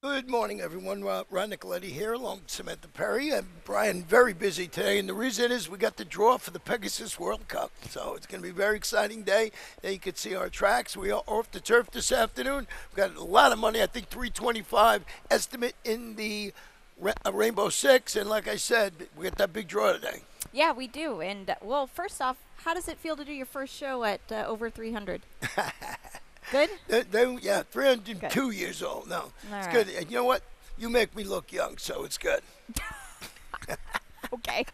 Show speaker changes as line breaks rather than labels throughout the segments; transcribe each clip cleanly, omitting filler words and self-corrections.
Good morning, everyone. Ron Nicoletti here, along with Samantha Perry and Brian. Very busy today, and the reason is we got the draw for the Pegasus World Cup, so it's going to be a very exciting day. There you can see our tracks. We are off the turf this afternoon. We got a lot of money. I think 325 estimate in the Rainbow Six, and like I said, we got that big draw today.
Yeah, we do. And well, first off, how does it feel to do your first show at over 300? Good?
Yeah,
Good.
302 years old. No,
All
it's
right.
good. And you know what? You make me look young, so it's good.
Okay.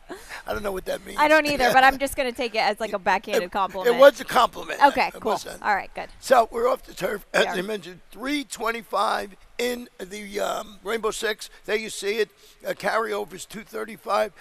I don't know what that means.
I don't either, but I'm just going to take it as like a backhanded compliment.
It was a compliment.
Okay,
It
cool.
was
All right, good.
So we're off the turf, as
Yeah.
I mentioned, 325 in the Rainbow Six. There you see it. Carryover is 235.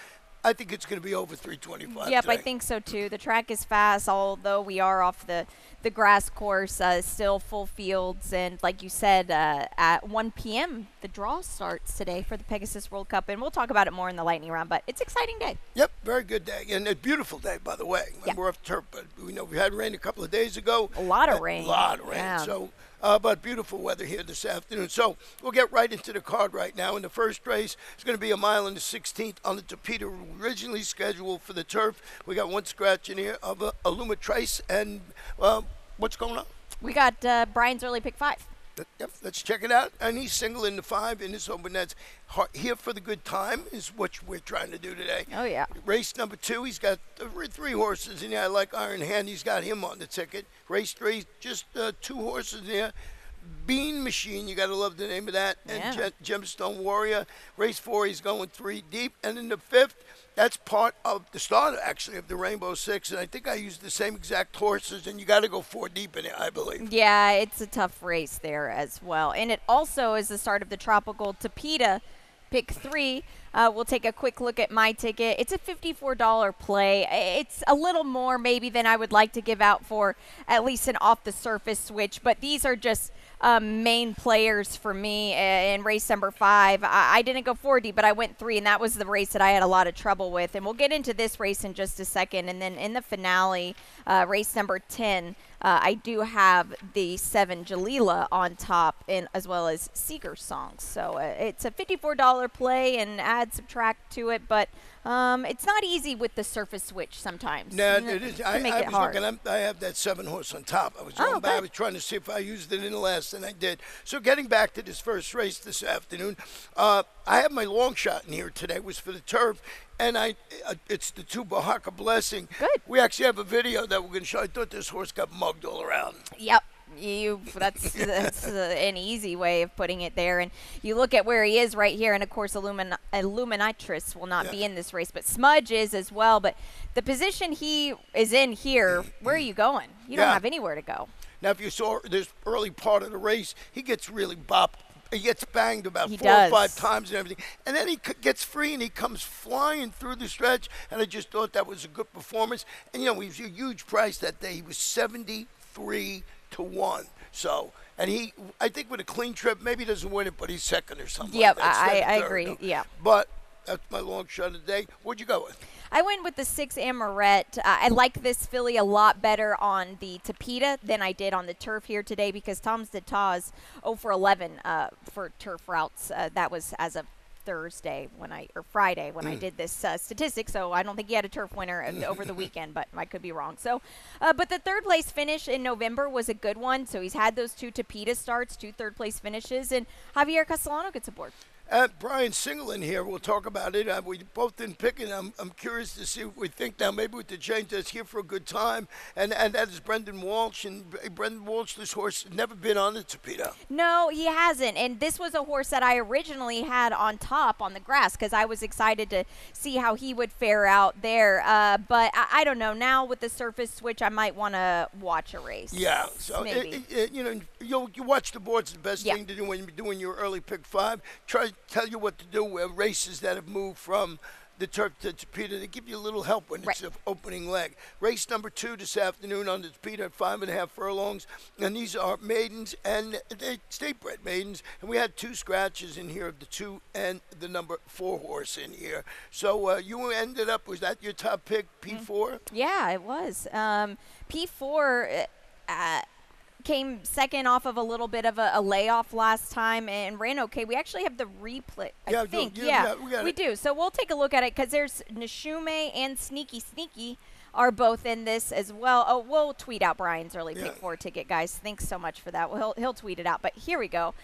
I think it's going to be over 325.
Yep, I
today.
think so too. The track is fast, although we are off the grass course, still full fields. And like you said, at 1 p.m., the draw starts today for the Pegasus World Cup. And we'll talk about it more in the lightning round, but it's an exciting day.
Yep, very good day. And a beautiful day, by the way.
Yeah.
We're off the turf, but we know we had rain a couple of days ago.
A lot of rain.
A lot of rain.
Yeah.
So, but beautiful weather here this afternoon. So we'll get right into the card right now. In the first race, it's going to be a mile and the 16th on the Topeta, originally scheduled for the turf. We got one scratch in here of a Luma Trace. And what's going on?
We got Brian's early pick 5.
Yep, let's check it out. And he's single in the 5 in his open. That's here for the good time is what we're trying to do today.
Oh, yeah.
Race number 2, he's got three horses in there. I like Iron Hand. He's got him on the ticket. Race 3, just 2 horses in there. Bean Machine, you got to love the name of that. And
Yeah.
Gemstone Warrior. Race 4, he's going 3 deep. And in the 5th, that's part of the start, actually, of the Rainbow Six. And I think I used the same exact horses, and you got to go 4 deep in it, I believe.
Yeah, it's a tough race there as well. And it also is the start of the Tropical Topeta pick 3. We'll take a quick look at my ticket. It's a $54 play. It's a little more maybe than I would like to give out for at least an off-the-surface switch, but these are just main players for me in race number 5. I didn't go 4 deep, but I went 3, and that was the race that I had a lot of trouble with. And we'll get into this race in just a second. And then in the finale, race number 10, I do have the 7 Jalila on top, and as well as Seeger songs. So it's a $54 play and add subtract to it, but it's not easy with the surface switch sometimes.
No,
N-
it is.
to
I
make it
was
hard.
looking. I have that 7 horse on top. I was
Oh,
going back. I
good.
was trying to see if I used it in the last, and I did. So getting back to this first race this afternoon, I have my long shot in here today. Was for the turf, and it's the 2 Bahaka Blessing.
Good.
We actually have a video that we're going to show. I thought this horse got mugged all around.
Yep. That's an easy way of putting it there. And you look at where he is right here, and of course Illuminatrix will not be in this race, but Smudge is as well. But the position he is in here, where are you going? You don't
Yeah.
have anywhere to go.
Now, if you saw this early part of the race, he gets really bopped. He gets banged about
He
4 or
does.
5 times and everything. And then he gets free and he comes flying through the stretch. And I just thought that was a good performance. And, he was a huge price that day. He was 73-1. So, and I think with a clean trip, maybe he doesn't win it, but he's second or something.
Yep,
like that, instead
I
of third.
agree. Yeah.
But that's my long shot of the day. What'd you go with?
I went with the 6 Amoret. I like this filly a lot better on the Topeta than I did on the turf here today because Tom's de Taz 0 for 11 for turf routes. That was as of Friday when I did this statistic. So I don't think he had a turf winner over the weekend, but I could be wrong. So, but the 3rd place finish in November was a good one. So he's had those 2 Topeta starts, 2 3rd place finishes, and Javier Castellano gets aboard.
Brian Single in here. We'll talk about it. We both didn't pick it. I'm curious to see what we think now. Maybe with the change that's here for a good time. And that is Brendan Walsh. And Brendan Walsh, this horse, has never been on the Topeta.
No, he hasn't. And this was a horse that I originally had on top on the grass because I was excited to see how he would fare out there. But I don't know. Now with the surface switch, I might want to watch a race.
Yeah. So,
maybe.
you watch the boards. The best
Yeah.
thing to do when you're doing your early pick 5. Try to tell you what to do with races that have moved from the turf to Topeta. They give you a little help when it's an opening leg. Race number 2 this afternoon on the Topeta at 5.5 furlongs. And these are maidens and they state-bred maidens. And we had 2 scratches in here of the 2 and the number 4 horse in here. So you ended up, was that your top pick, P4?
Yeah, it was. P4. came second off of a little bit of a layoff last time and ran okay. We actually have the replay, I think. Yeah, we do. So we'll take a look at it because there's Nishume and Sneaky Sneaky are both in this as well. Oh, we'll tweet out Brian's early pick 4 ticket, guys. Thanks so much for that. Well, he'll tweet it out. But here we go.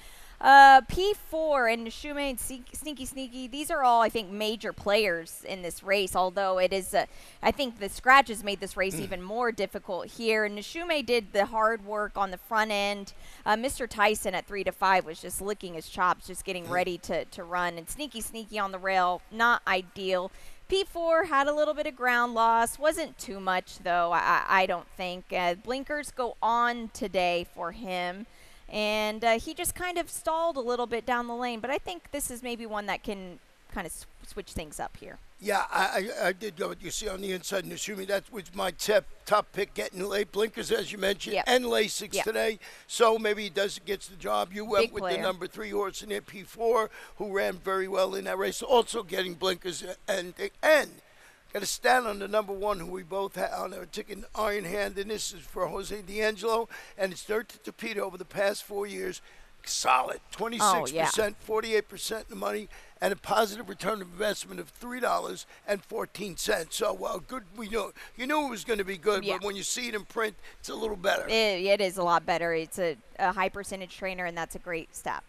P4 and Nishume and Sneaky Sneaky, these are all, I think, major players in this race, although it is, I think the scratches made this race even more difficult here. Nishume did the hard work on the front end. Mr. Tyson at 3 to 5 was just licking his chops, just getting ready to run. And Sneaky Sneaky on the rail, not ideal. P4 had a little bit of ground loss. Wasn't too much, though, I don't think. Blinkers go on today for him. And he just kind of stalled a little bit down the lane. But I think this is maybe one that can kind of switch things up here.
Yeah, I did go what you see on the inside. And assuming that was my top pick, getting late blinkers, as you mentioned, and Lasix today. So maybe he gets the job. You went with the number 3 horse in it, P4, who ran very well in that race, also getting blinkers. And got to stand on the number 1, who we both had on our ticket, Iron Hand, and this is for Jose D'Angelo, and it's dirt to Topita over the past 4 years. Solid, 26%, 48% of the money, and a positive return of investment of $3.14. So, good. You knew it was going to be good, but when you see it in print, it's a little better.
It is a lot better. It's a high percentage trainer, and that's a great step.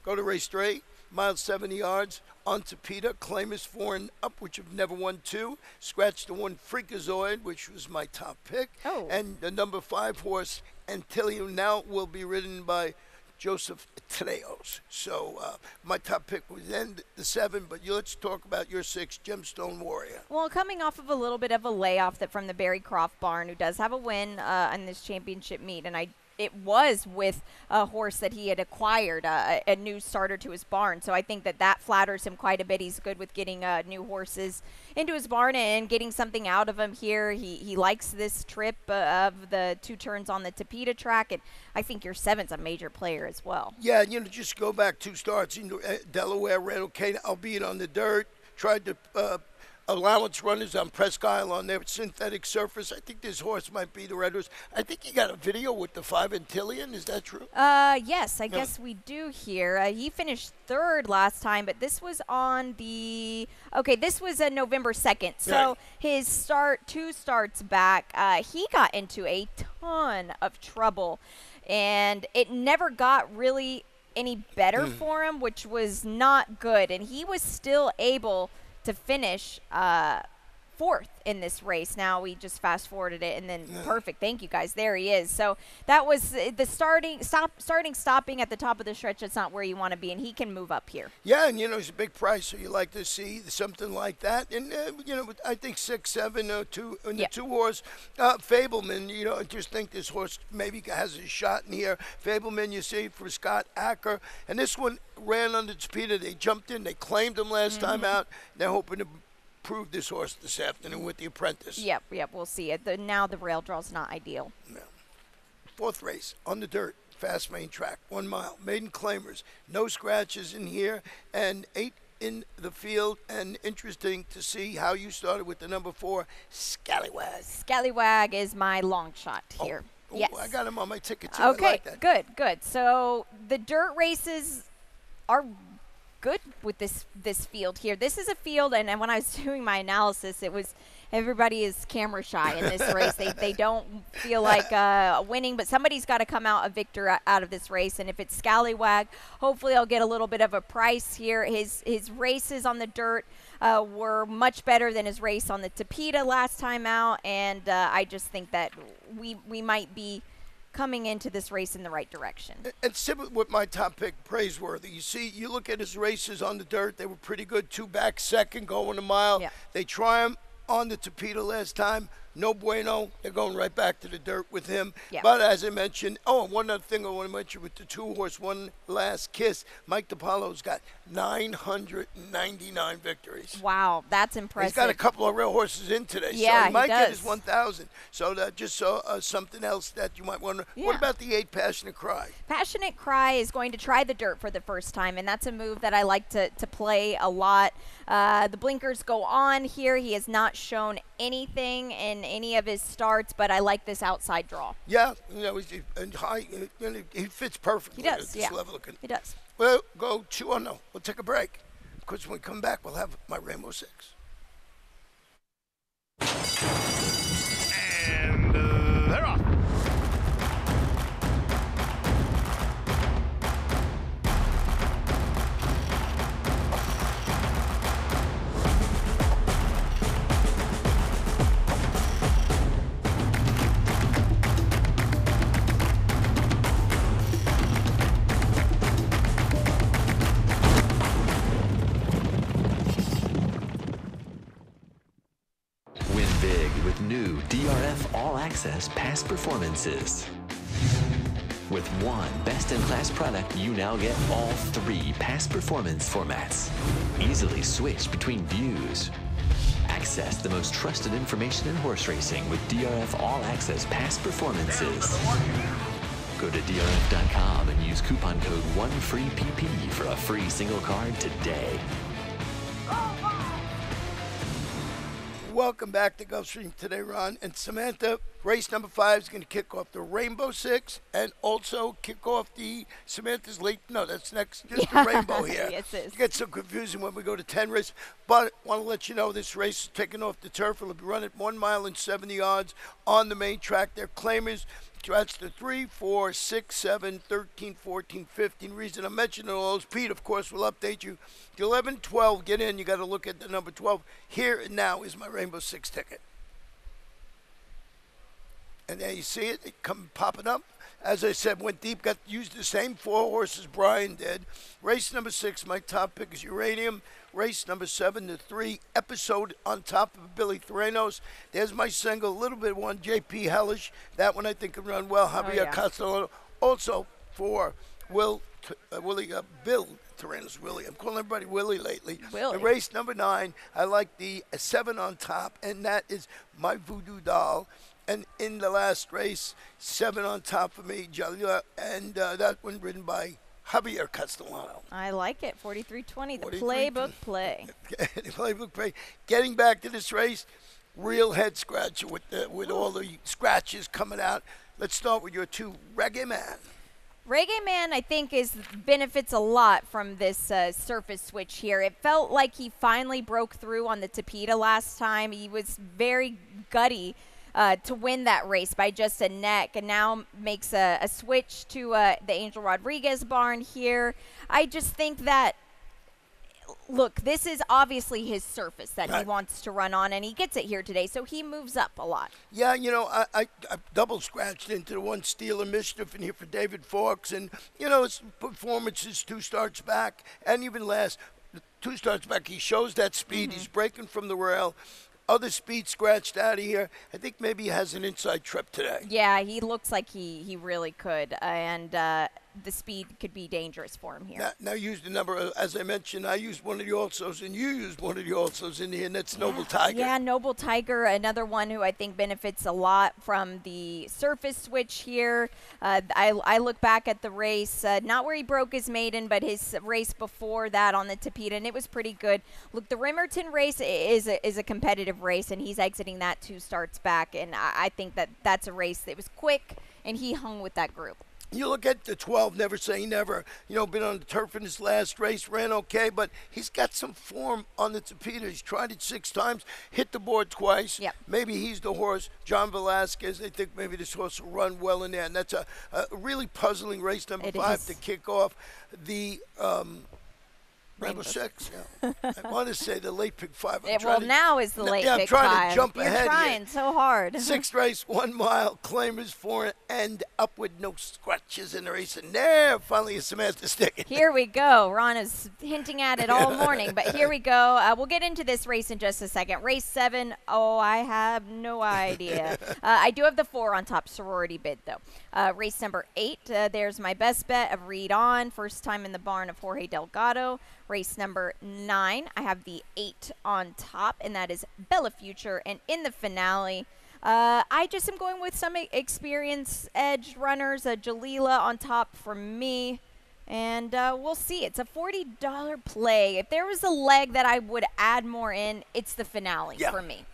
Go to race straight. Miles 70 yards on Topita. Claim is 4 and up, which have never won 2. Scratch the 1 Freakazoid, which was my top pick. And the number 5 horse, Antillium, now will be ridden by Joseph Treos. So my top pick was then the 7, but let's talk about your 6, Gemstone Warrior.
Well, coming off of a little bit of a layoff from the Barry Croft barn, who does have a win in this championship meet, and it was with a horse that he had acquired, a new starter to his barn. So I think that flatters him quite a bit. He's good with getting new horses into his barn and getting something out of him here. He likes this trip of the 2 turns on the Topita track, and I think your 7's a major player as well.
Yeah, just go back 2 starts. Delaware ran okay, albeit on the dirt. Tried to allowance runners on Presque Isle on their synthetic surface. I think this horse might be the red horse. I think he got a video with the 5 Antillion. Is that true?
Yes, I guess we do here. He finished 3rd last time, but this was on the this was November 2nd. So his 2 starts back, he got into a ton of trouble, and it never got really any better for him, which was not good. And he was still able to finish 4th in this race. Now we just fast forwarded it, and then perfect. Thank you, guys. There he is. So that was the stopping at the top of the stretch. That's not where you want to be, and he can move up here.
Yeah, and he's a big price, so you like to see something like that. And I think 6, 7, 2, and the 2 horse Fableman. I just think this horse maybe has a shot in here. Fableman, you see, for Scott Acker, and this one ran under Topita. They jumped in. They claimed him last time out. They're hoping to prove this horse this afternoon with the apprentice.
Yep, we'll see it. Now the rail draw's not ideal.
No. 4th race on the dirt, fast main track, 1 mile, maiden claimers, no scratches in here, and 8 in the field. And interesting to see how you started with the number 4, Scallywag.
Scallywag is my long shot here. Yes,
I got him on my ticket too.
Okay,
I like that.
Good. So the dirt races are good with this field here. This is a field, and when I was doing my analysis, it was everybody is camera shy in this race. They don't feel like winning, but somebody's got to come out a victor out of this race. And if it's Scallywag, hopefully I'll get a little bit of a price here. His races on the dirt were much better than his race on the Topita last time out, and I just think that we might be coming into this race in the right direction.
And similar with my top pick, Praiseworthy. You look at his races on the dirt, they were pretty good. 2 back, 2nd, going a mile. Yeah. They triumphed on the Topita last time. No bueno. They're going right back to the dirt with him. Yeah. But as I mentioned, one other thing I want to mention with the 2 horse, One Last Kiss, Mike DiPaolo's got 999 victories.
Wow, that's impressive.
He's got a couple of real horses in today.
Yeah,
so he might
does.
get his 1,000. So that just something else that you might wonder. Yeah. What about the 8 Passionate Cry?
Passionate Cry is going to try the dirt for the first time, and that's a move that I like to play a lot. The blinkers go on here. He has not shown anything in any of his starts, but I like this outside draw.
Yeah, and high. He fits perfectly
He does,
at this level.
He does.
We'll go 2-0. We'll take a break. Because when we come back, we'll have my Rainbow Six.
And they're off.
Win big with new DRF All Access past performances. With one best-in-class product, you now get all 3 past performance formats. Easily switch between views. Access the most trusted information in horse racing with DRF All Access past performances. Go to drf.com and use coupon code 1FREEPP for a free single card today.
Welcome back to Gulfstream today, Ron. And Samantha, race number 5 is going to kick off the Rainbow Six and also kick off the Samantha's late. No, that's next. Just the Rainbow here.
Yes, it is.
It gets so confusing when we go to 10 races. But I want to let you know this race is taking off the turf. It'll be run at 1 mile and 70 yards on the main track. Their claimers. That's the 3, 4, 6, 7, 13, 14, 15. Reason I'm mentioning all those, Pete, of course, will update you. The 11, 12, get in. You got to look at the number 12. Here and now is my Rainbow Six ticket. And there you see it. It come popping up. As I said, went deep, used the same 4 horses Brian did. Race number 6, my top pick is Uranium. Race number 7, the 3 episode on top of Billy Theranos. There's my single, a little bit one, J.P. Hellish. That one I think can run well. Javier Castellano. Also for Bill Theranos, Willie. I'm calling everybody Willie lately.
Willie.
Race number 9, I like the 7 on top, and that is My Voodoo Doll. And in the last race, 7 on top for me, Jalila, and that one ridden by Javier Castellano.
I like it. 43-20, the playbook play.
The playbook play. Getting back to this race, real head scratcher with all the scratches coming out. Let's start with your 2, Reggae Man.
Reggae Man, I think, benefits a lot from this surface switch here. It felt like he finally broke through on the Tapeta last time. He was very gutty to win that race by just a neck, and now makes a switch to the Angel Rodriguez barn here. I just think that, look, this is obviously his surface that he wants to run on, and he gets it here today, so he moves up a lot.
Yeah, I double scratched into the 1 Steal of Mischief in here for David Fawkes, and, his performances 2 starts back, and even last 2 starts back, he shows that speed. He's breaking from the rail. Other speed scratched out of here. I think maybe he has an inside trip today.
Yeah, he looks like he really could, and the speed could be dangerous for him here.
Now use the number, as I mentioned, I used one of the alsos, and you used one of the alsos in here, and that's Noble Tiger.
Yeah, Noble Tiger, another one who I think benefits a lot from the surface switch here. I look back at the race, not where he broke his maiden, but his race before that on the Tapeta, and it was pretty good. Look, the Rimerton race is a competitive race, and he's exiting that 2 starts back, and I think that's a race that was quick, and he hung with that group.
You look at the 12, Never Say Never. Been on the turf in his last race, ran okay, but he's got some form on the Tapeta. He's tried it 6 times, hit the board twice.
Yep.
Maybe he's the horse. John Velasquez, they think maybe this horse will run well in there, and that's a really puzzling race number 5 to kick off the Rainbow Six. Yeah. I want to say the late pick 5.
Now is the late pick 5.
I'm trying to jump
You're
ahead.
You're trying
here.
so hard.
6th race, 1 mile, claimers for and upward, no scratches in the race. And there, finally, is Samantha sticking.
Here we go. Ron is hinting at it all morning, but here we go. We'll get into this race in just a second. Race 7, I have no idea. I do have the 4 on top, Sorority Bid, though. Race number 8, there's my best bet of Read On, first time in the barn of Jorge Delgado. Race number 9, I have the 8 on top, and that is Bella Future. And in the finale, I just am going with some experience edge runners. Jalila on top for me. And we'll see. It's a $40 play. If there was a leg that I would add more in, it's the finale for me.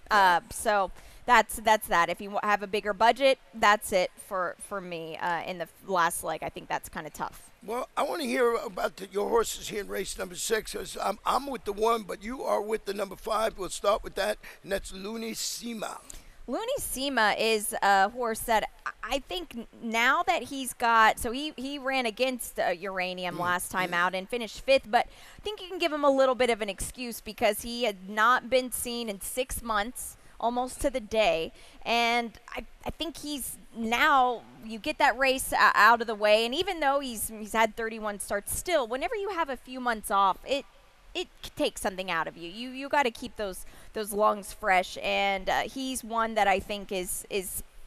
So that's that. If you have a bigger budget, that's it for me in the last leg. I think that's kind of tough.
Well, I want to hear about your horses here in race number 6. 'Cause I'm with the 1, but you are with the number 5. We'll start with that, and that's Lunissima.
Lunissima is a horse that I think now that he's got, so he ran against Uranium last time out and finished 5th, but I think you can give him a little bit of an excuse because he had not been seen in 6 months, almost to the day, and I think he's now, you get that race out of the way, and even though he's had 31 starts, still, whenever you have a few months off, it takes something out of you. You got to keep those lungs fresh, and he's one that I think is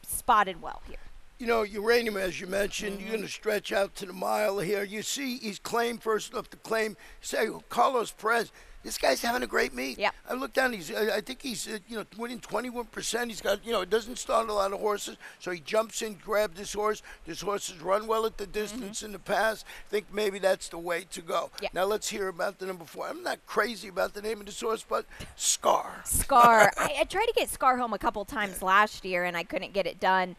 spotted well here.
You know, Uranium, as you mentioned, you're going to stretch out to the mile here. You see he's claimed first off the claim. Say, Carlos Perez, this guy's having a great meet.
Yeah.
I looked down. I think he's winning 21%. He's got it doesn't start a lot of horses, so he jumps in, grabbed this horse. This horse has run well at the distance in the past. I think maybe that's the way to go.
Yeah.
Now let's hear about the number 4. I'm not crazy about the name of this horse, but Scar.
Scar. I tried to get Scar home a couple times last year, and I couldn't get it done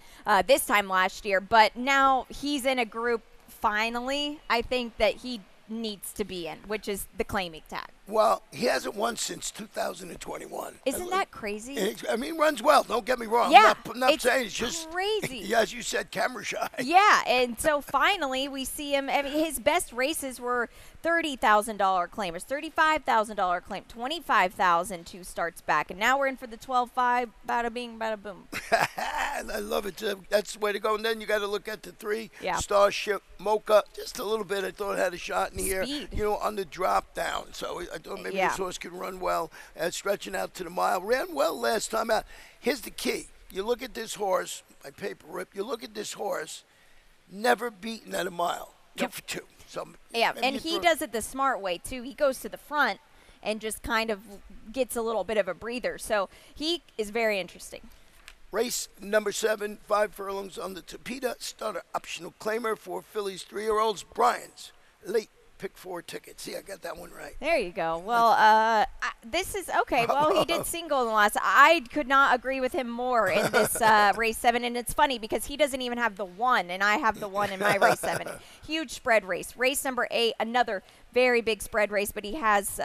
this time last year. But now he's in a group. Finally, I think that he needs to be in, which is the claiming tag.
Well, he hasn't won since 2021.
Isn't that crazy?
I mean, runs well. Don't get me wrong.
Yeah,
I'm not
it's
saying it's just
crazy.
As you said, camera shy.
Yeah, and so finally we see him. I mean, his best races were $30,000 claimers, $35,000 claim, $25,000 2 starts back, and now we're in for the 12-5. Bada bing, bada boom.
I love it. That's the way to go. And then you got to look at the 3.
Yeah.
Starship, Mocha, just a little bit. I thought it had a shot in here.
Speed.
On the drop down. So I thought maybe this horse could run well, stretching out to the mile. Ran well last time out. Here's the key. You look at this horse, my paper rip. You look at this horse, never beaten at a mile. 2 for 2. So
yeah, and he does it the smart way too. He goes to the front and just kind of gets a little bit of a breather. So he is very interesting.
Race number 7, 5 furlongs on the Tapeta. Starter optional claimer for Phillies 3-year-olds. Brian's late pick 4 ticket. See, I got that one right.
There you go. Well, this is okay. Well, he did single in the last. I could not agree with him more in this race 7, and it's funny because he doesn't even have the 1, and I have the 1 in my race 7. Huge spread race. Race number 8, another very big spread race, but he has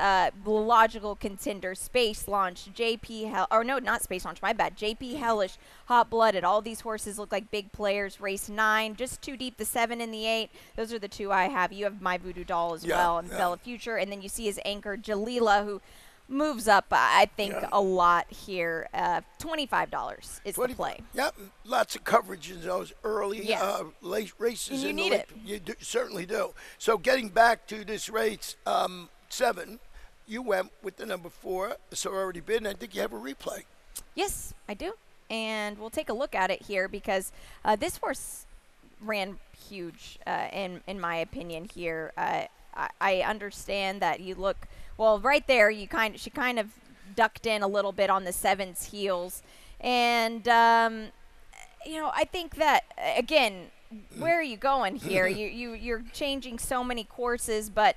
logical contender, Space Launch, not Space Launch, my bad, JP Hellish, Hot Blooded. All these horses look like big players. Race 9, just too deep, the 7 and the 8. Those are the 2 I have. You have My Voodoo Doll as well, and Bella Future, and then you see his anchor, Jalila, who moves up, I think, a lot here. $25 is the play.
Yep, lots of coverage in those early late races.
And you
in
need
the
it.
You certainly do. So getting back to this race 7, you went with the number 4, so already been. I think you have a replay.
Yes, I do. And we'll take a look at it here because this horse ran huge in my opinion here. I understand that you look, well, right there, she kind of ducked in a little bit on the 7's heels. And, I think that, again, where are you going here? You're changing so many courses, but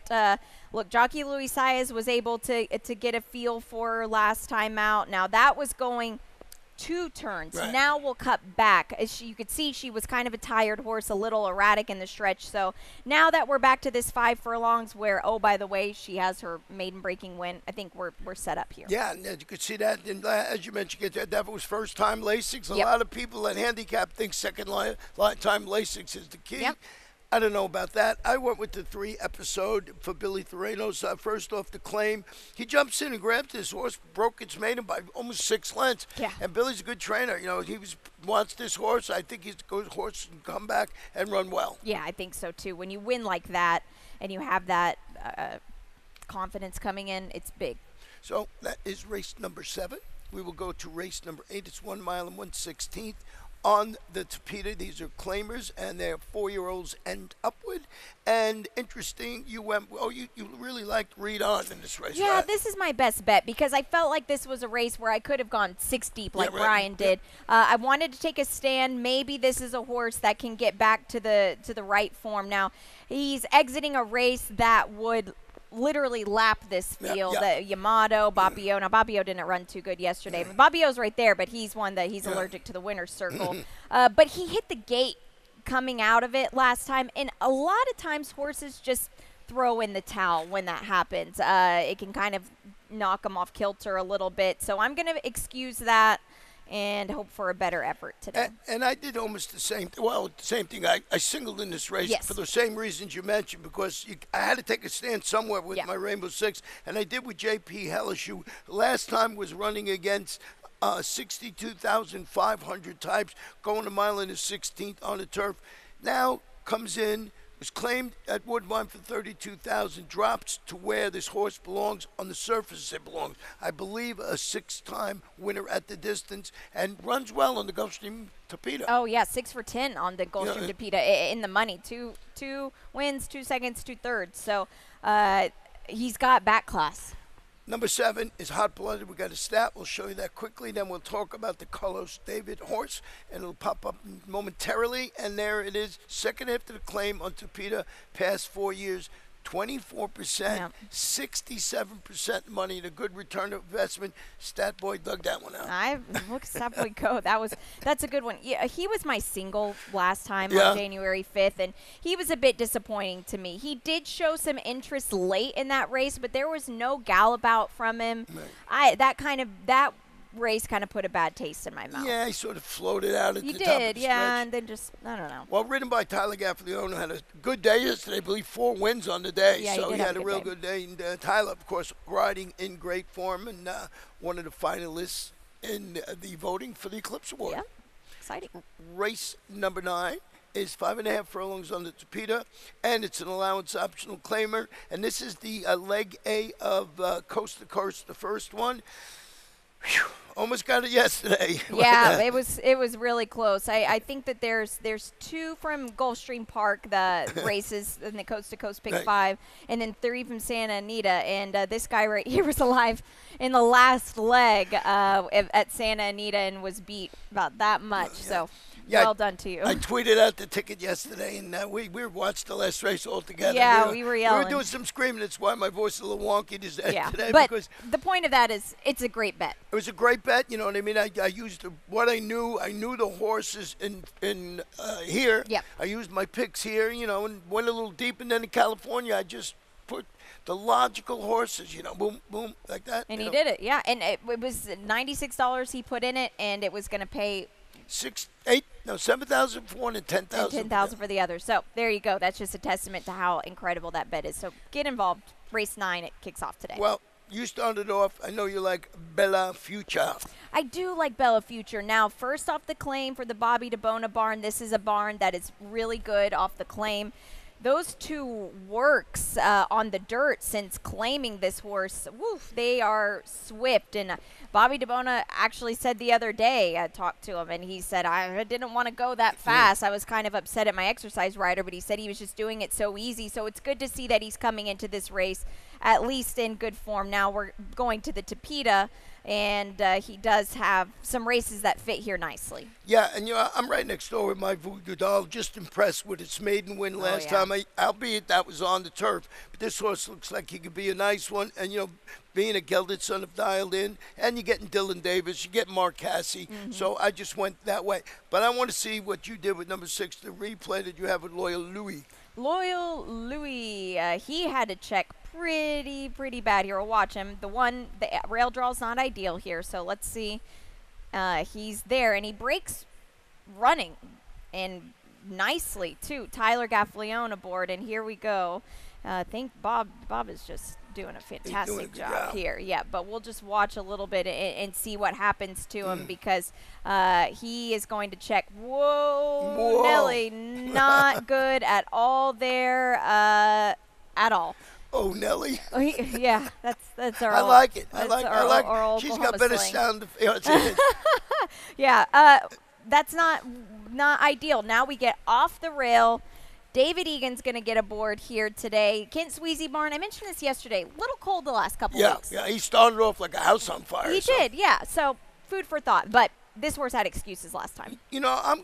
look, Jockey Luis Saez was able to get a feel for her last time out. Now, that was going 2 turns.
Right.
Now we'll cut back. As you could see, she was kind of a tired horse, a little erratic in the stretch. So now that we're back to this 5 furlongs where, oh, by the way, she has her maiden breaking win, I think we're set up here.
Yeah, and you could see that. And as you mentioned, that was first-time Lasix. A
Yep.
lot of people at Handicap think second-time Lasix is the key.
Yep.
I don't know about that. I went with the 3 episode for Billy Thoreno's first off the claim. He jumps in and grabs this horse, broke its maiden by almost 6 lengths.
Yeah.
And Billy's a good trainer. He wants this horse. I think he's a good horse and come back and run well.
Yeah, I think so too. When you win like that and you have that confidence coming in, it's big.
So that is race number 7. We will go to race number 8. It's 1 mile and 1/16. on the Tapeta. These are claimers, and they're 4-year-olds and upward. And interesting, you really liked Read On in this race,
Yeah,
right?
this is my best bet because I felt like this was a race where I could have gone 6 deep like
Yeah, right.
Brian did. I wanted to take a stand. Maybe this is a horse that can get back to the right form. Now, he's exiting a race that would literally lap this field. Yamato, Bappio. Now, Bappio didn't run too good yesterday. Bappio's right there, but he's one that he's allergic to the winner's circle. But he hit the gate coming out of it last time, and a lot of times horses just throw in the towel when that happens. It can kind of knock them off kilter a little bit. So I'm going to excuse that and hope for a better effort today.
And I did almost the same thing. I singled in this race for the same reasons you mentioned, because I had to take a stand somewhere with my Rainbow Six, and I did with J.P. Hellish, who last time was running against 62,500 types, going a mile in the 16th on the turf. Now comes in, was claimed at Woodbine for 32,000, drops to where this horse belongs. On the surface it belongs. I believe a 6-time winner at the distance, and runs well on the Gulfstream Tapeta.
Oh, yeah, 6 for 10 on the Gulfstream Tapeta in the money. Two wins, 2 seconds, 2 thirds. So he's got back class.
Number 7 is Hot Blooded. We got a stat. We'll show you that quickly. Then we'll talk about the Carlos David horse, and it'll pop up momentarily. And there it is. Second after the claim on Tapeta, past 4 years, 24%, 67% money, and a good return of investment. Stat Boy dug that one out.
Look, Stat Boy go. That's a good one. Yeah, he was my single last time on January 5th, and he was a bit disappointing to me. He did show some interest late in that race, but there was no gallop out from him.
Right.
That race kind of put a bad taste in my mouth.
Yeah, he sort of floated out at the top of the stretch.
And then just, I don't know.
Well, ridden by Tyler Gaffalione, had a good day yesterday. I believe 4 wins on the day.
Yeah,
so he had a real
day.
good day. And Tyler, of course, riding in great form, and one of the finalists in the voting for the Eclipse Award.
Yeah, exciting.
Race number 9 is 5.5 furlongs on the Tapeta, and it's an allowance optional claimer. And this is the leg A of Coast to Coast, the first one. Whew, almost got it yesterday.
Yeah, it was really close. I think that there's 2 from Gulfstream Park, the races in the Coast to Coast Pick 5, and then 3 from Santa Anita. And this guy right here was alive in the last leg at Santa Anita and was beat about that much. So.
Yeah,
well done to you.
I tweeted out the ticket yesterday, and we watched the last race all together.
Yeah, we were yelling.
We were doing some screaming. That's why my voice is a little wonky today.
But
because
the point of that is it's a great bet.
It was a great bet. You know what I mean? I used what I knew. I knew the horses in here.
Yep.
I used my picks here, and went a little deep. And then in California, I just put the logical horses, boom, boom, like that.
And he did it, yeah. And it was $96 he put in it, and it was going to pay –
7,000 for one and 10,000
and 10,000 for the other. So there you go. That's just a testament to how incredible that bet is. So get involved. Race 9, it kicks off today.
Well, you started off. I know you like Bella Future.
I do like Bella Future. Now, first off the claim for the Bobby DeBona barn. This is a barn that is really good off the claim. Those 2 works on the dirt since claiming this horse, they are swift. And Bobby DeBona actually said the other day, I talked to him, and he said, I didn't want to go that fast. I was kind of upset at my exercise rider, but he said he was just doing it so easy. So it's good to see that he's coming into this race at least in good form. Now we're going to the Tapeta, and he does have some races that fit here nicely.
Yeah, and I'm right next door with my Voodoo Doll, just impressed with its maiden win last time. Albeit that was on the turf, but this horse looks like he could be a nice one. And being a gelded son of Dialed In, and you're getting Dylan Davis, you get Mark Cassie. So I just went that way. But I want to see what you did with number 6, the replay that you have with Loyal Louis.
Loyal Louis, he had to check pretty bad here. We'll watch him. The rail draw's not ideal here, so let's see. He's there, and he breaks running, and nicely, too. Tyler Gaffalione aboard, and here we go. I think Bob is just doing a fantastic job here. Yeah, but we'll just watch a little bit and see what happens to him because he is going to check. Whoa. Nelly, not good at all there at all.
Oh, Nelly.
Yeah, that's our.
I like it.
I like it.
She's got better sound.
Yeah. that's not ideal. Now we get off the rail. David Egan's going to get aboard here today. Kent Sweezy Barn, I mentioned this yesterday, a little cold the last couple weeks.
Yeah, he started off like a house on fire.
He did, yeah. So food for thought. But this horse had excuses last time.
You know, I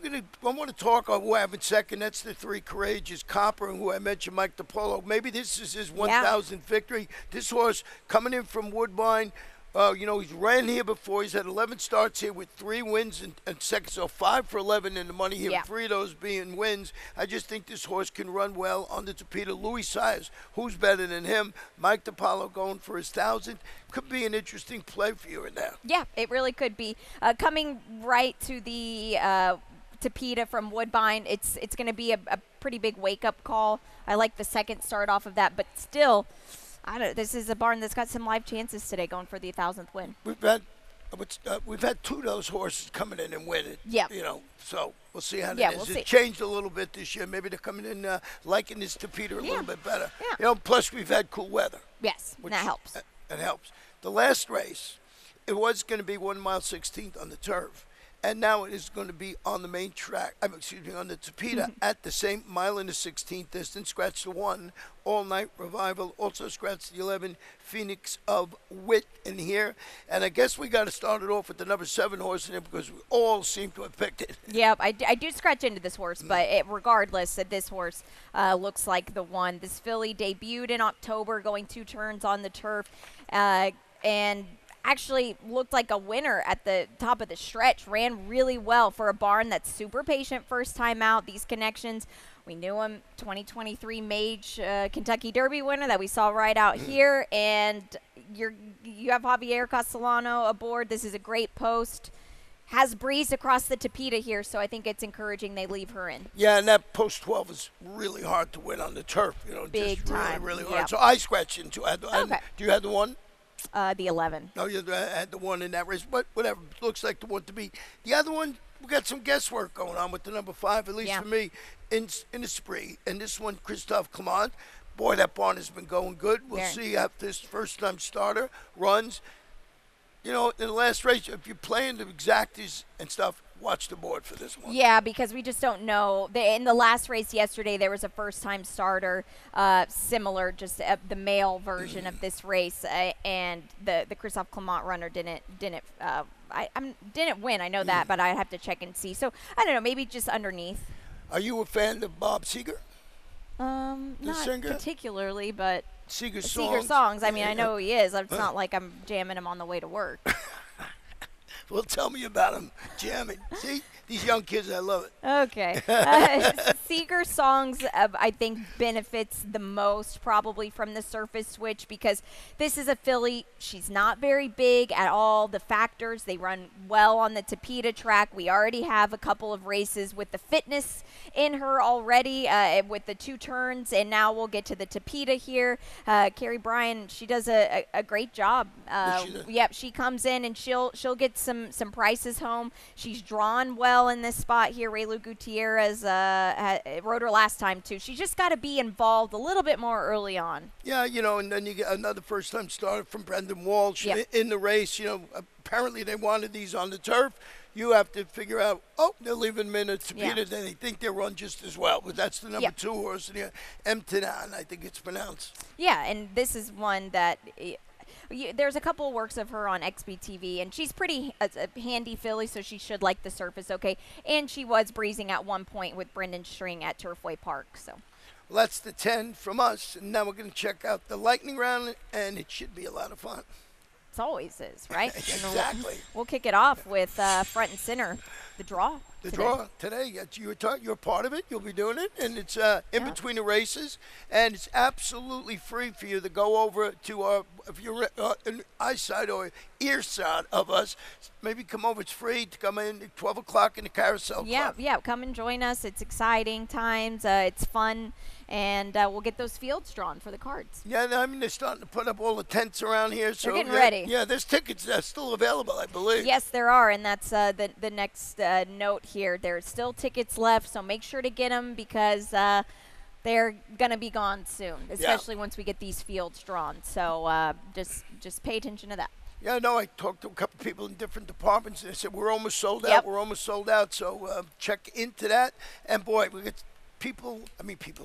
want to talk on who I have in second. That's the 3 Courageous Copper, and who I mentioned, Mike DiPolo. Maybe this is his 1,000th victory. This horse coming in from Woodbine. You know, he's ran here before. He's had 11 starts here with 3 wins and second, so 5 for 11 in the money here.
Yeah.
3 of those being wins. I just think this horse can run well on the Tapeta. Louis Sires, who's better than him? Mike DiPolo going for his 1,000th. Could be an interesting play for you in there.
Yeah, it really could be. Coming right to the Tapeta from Woodbine, it's going to be a pretty big wake-up call. I like the second start off of that, but still, this is a barn that's got some live chances today going for the 1,000th win.
We've had 2 of those horses coming in and winning.
Yeah.
You know, so we'll see how
Yeah,
that is.
we'll see.
It changed a little bit this year. Maybe they're coming in liking this Tapeta a little bit better.
Yeah.
You know, plus we've had cool weather.
Yes,
Which,
that helps.
That helps. The last race, it was going to be 1 mile 16th on the turf. And now it is going to be on the main track, on the Tapeta at the same mile and the 16th distance. Scratch the 1, All Night Revival. Also scratch the 11, Phoenix of Wit in here. And I guess we got to start it off with the number 7 horse in it because we all seem to have picked it.
Yep, I do scratch into this horse, but regardless, this horse looks like the one. This filly debuted in October, going 2 turns on the turf, and actually looked like a winner at the top of the stretch. Ran really well for a barn that's super patient first time out. These connections, we knew him, 2023 Mage Kentucky Derby winner that we saw right out here, and you have Javier Castellano aboard. This is a great post. Has breezed across the Tapeta here, so I think it's encouraging they leave her in.
Yeah, and that post 12 is really hard to win on the turf. You know,
Big
just
time.
really hard.
Yep.
So I scratched into it.
Okay.
Do you have the 1?
The 11.
No, you had the 1 in that race, but whatever. Looks like the one to beat. The other one, we got some guesswork going on with the number 5, at least for me, in the spree. And this one, Christophe Clement. Boy, that barn has been going good. We'll see after this first-time starter runs. You know, in the last race, if you're playing the exactas and stuff, watch the board for this one.
Yeah, because we just don't know. In the last race yesterday, there was a first-time starter, similar, just the male version of this race, and the Christophe Clement runner didn't win. I know that, but I have to check and see. So I don't know, maybe just underneath.
Are you a fan of Bob Seger?
Not
singer?
particularly, but
Seeger
songs. I mean, I know who he is. It's not like I'm jamming him on the way to work.
Well, tell me about him jamming. See, these young kids, I love it.
Okay. Seeger Songs, I think, benefits the most probably from the surface switch because this is a filly. She's not very big at all. The factors, they run well on the Tapeta track. We already have a couple of races with the fitness in her already with the 2 turns, and now we'll get to the Tapeta here. Carrie Bryan, she does a great job. Yep, she comes in and she'll get some prices home. She's drawn well in this spot here. Raylu Gutierrez rode her last time too. She's just got to be involved a little bit more early on.
Yeah, you know, and then you get another first-time starter from Brendan Walsh in the race. You know, apparently they wanted these on the turf. You have to figure out, they're leaving them in a Tapeta, then they think they run just as well. But that's the number 2 horse in here, Emtanan, I think it's pronounced.
Yeah, and this is one that there's a couple of works of her on XBTV, and she's pretty a handy filly, so she should like the surface okay. And she was breezing at one point with Brendan String at Turfway Park. So
well, that's the 10 from us, and now we're going to check out the lightning round, and it should be a lot of fun.
It always is, right?
Exactly.
We'll kick it off with front and center, the draw.
Draw today. You're part of it. You'll be doing it, and it's in between the races, and it's absolutely free for you to go over to if you're in eyesight or ear side of us. Maybe come over. It's free to come in at 12 o'clock in the Carousel Club.
Yeah. Come and join us. It's exciting times. It's fun. And we'll get those fields drawn for the cards.
Yeah, I mean, they're starting to put up all the tents around here. So
they're getting ready.
Yeah, there's tickets still available, I believe.
Yes, there are, and that's the next note here. There's still tickets left, so make sure to get them because they're going to be gone soon, especially once we get these fields drawn. So just pay attention to that.
Yeah, no, I talked to a couple of people in different departments, and they said, we're almost sold
Yep.
out. We're almost sold out. So check into that. And, boy, we get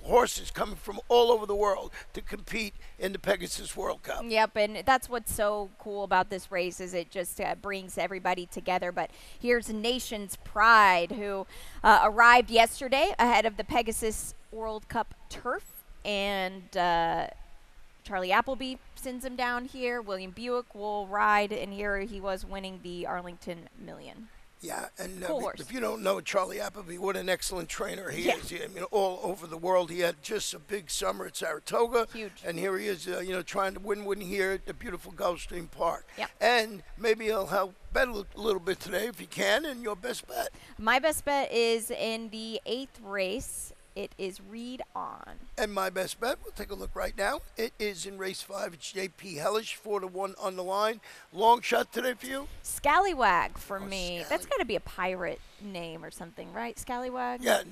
horses coming from all over the world to compete in the Pegasus World Cup.
Yep, and that's what's so cool about this race is it just brings everybody together. But here's Nation's Pride, who arrived yesterday ahead of the Pegasus World Cup turf, and Charlie Appleby sends him down here. William Buick will ride, and here he was winning the Arlington Million.
Yeah, and
Cool horse.
if you don't know Charlie Appleby, what an excellent trainer he
Yeah.
is. I mean, all over the world. He had just a big summer at Saratoga.
Huge.
And here he is, trying to win here at the beautiful Gulfstream Park.
Yep.
And maybe he'll help bet a little bit today if he can, and your best bet.
My best bet is in the 8th race. It is Read On.
And my best bet, we'll take a look right now. It is in race 5. It's J.P. Hellish, 4-1 on the line. Long shot today for you?
Scallywag for me. That's
Scally-
got to be a pirate name or something, right? Scallywag?
Yeah,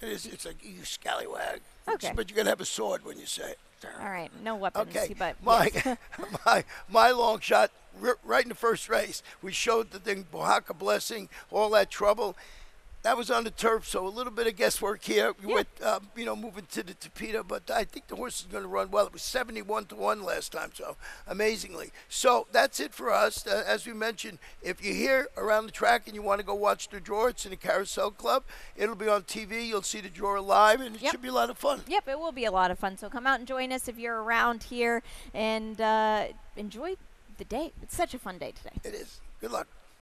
it is. It's like, you scallywag.
Okay.
But you're going to have a sword when you say it.
All right, no weapons.
Okay,
But
my, my long shot right in the first race. We showed the thing, Oaxaca Blessing, all that trouble. That was on the turf, so a little bit of guesswork here. We went, moving to the Topita, but I think the horse is going to run well. It was 71-1 last time, so amazingly. So that's it for us. As we mentioned, if you're here around the track and you want to go watch the draw, it's in the Carousel Club. It'll be on TV. You'll see the draw live, and it should be a lot of fun.
Yep, it will be a lot of fun. So come out and join us if you're around here and enjoy the day. It's such a fun day today.
It is. Good luck.